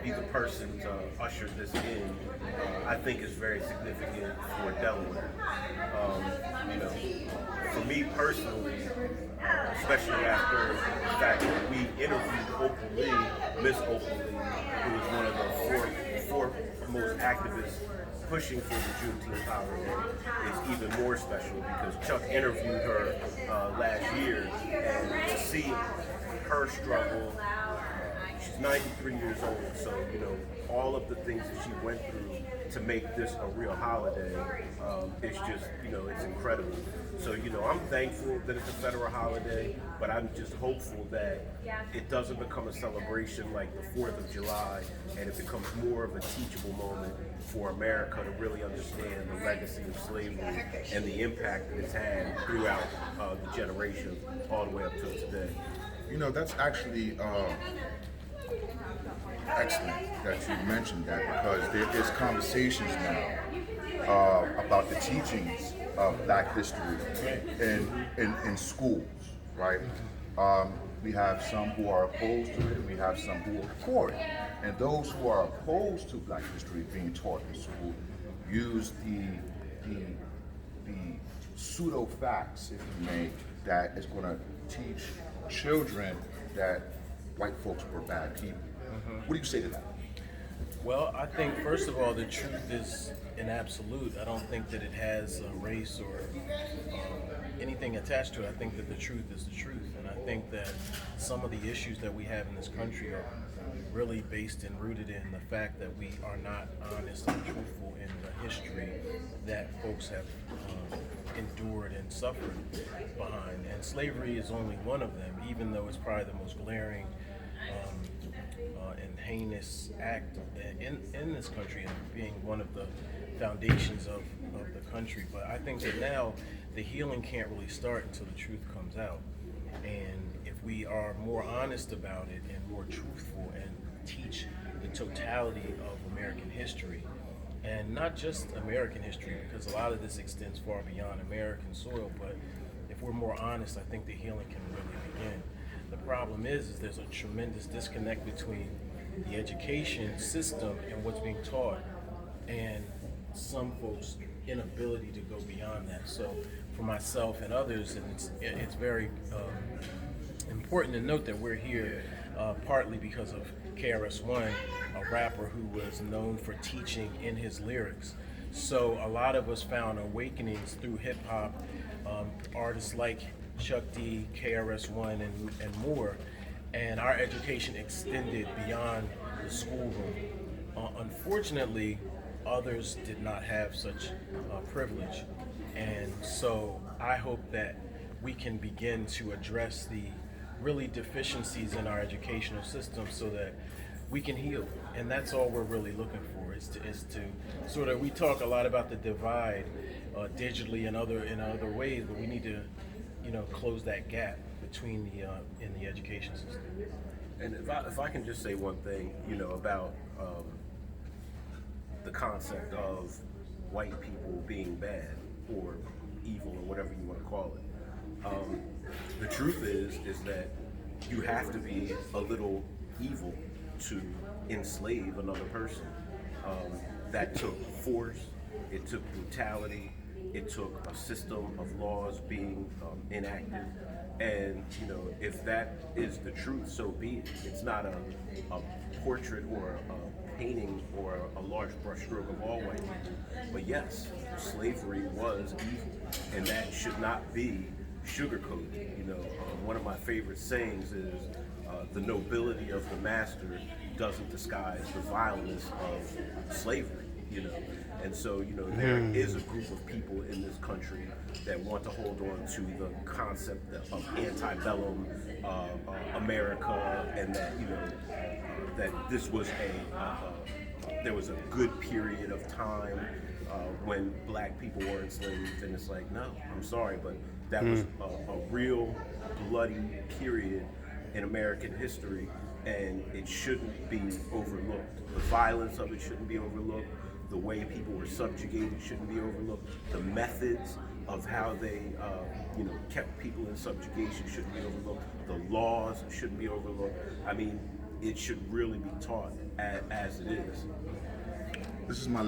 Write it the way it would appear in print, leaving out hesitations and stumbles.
be the person to usher this in, I think is very significant for Delaware. You know, for me personally, especially after the fact that we interviewed Opal Lee, Miss Opal Lee, who was one of the four most activists pushing for the Juneteenth holiday, is even more special because Chuck interviewed her last year, and to see her struggle. She's 93 years old, so all of the things that she went through to make this a real holiday, it's just it's incredible. So I'm thankful that it's a federal holiday, but I'm just hopeful that it doesn't become a celebration like the 4th of July, and it becomes more of a teachable moment for America to really understand the legacy of slavery and the impact that it's had throughout the generation all the way up to today. That's actually excellent that you mentioned that, because there is conversations now about the teachings of Black history in schools, right? We have some who are opposed to it, and we have some who are for it. And those who are opposed to Black history being taught in school use the pseudo facts, if you may, that is going to teach children that white folks were bad people. What do you say to that? Well, I think first of all, the truth is an absolute. I don't think that it has a race or anything attached to it. I think that the truth is the truth, and I think that some of the issues that we have in this country are really based and rooted in the fact that we are not honest and truthful in the history that folks have endured and suffered behind. And slavery is only one of them, even though it's probably the most glaring and heinous act in this country, and being one of the foundations of the country. But I think that now the healing can't really start until the truth comes out. And if we are more honest about it and more truthful and teach the totality of American history, and not just American history, because a lot of this extends far beyond American soil, but if we're more honest, I think the healing can really begin. The problem is there's a tremendous disconnect between the education system and what's being taught, and some folks' inability to go beyond that. So for myself and others, and it's very important to note that we're here partly because of KRS-One, a rapper who was known for teaching in his lyrics. So a lot of us found awakenings through hip hop, artists like Chuck D, KRS-One, and more, and our education extended beyond the schoolroom. Unfortunately, others did not have such privilege, and so I hope that we can begin to address the really deficiencies in our educational system so that we can heal. And that's all we're really looking for, is to sort of, we talk a lot about the divide digitally and in other ways, but we need to close that gap between in the education system. And if I can just say one thing, about the concept of white people being bad or evil or whatever you want to call it. The truth is that you have to be a little evil to enslave another person. That took force, it took brutality, it took a system of laws being enacted. And if that is the truth, so be it. It's not a portrait or a painting or a large brushstroke of all white people. But yes, slavery was evil, and that should not be sugarcoated. One of my favorite sayings is, the nobility of the master doesn't disguise the violence of slavery. And so there is a group of people in this country that want to hold on to the concept of antebellum America, and that that this was there was a good period of time when black people were enslaved, and it's like, no, I'm sorry, but that was a real bloody period in American history, and it shouldn't be overlooked. The violence of it shouldn't be overlooked. The way people were subjugated shouldn't be overlooked. The methods of how they, kept people in subjugation shouldn't be overlooked. The laws shouldn't be overlooked. I mean, it should really be taught as it is. This is my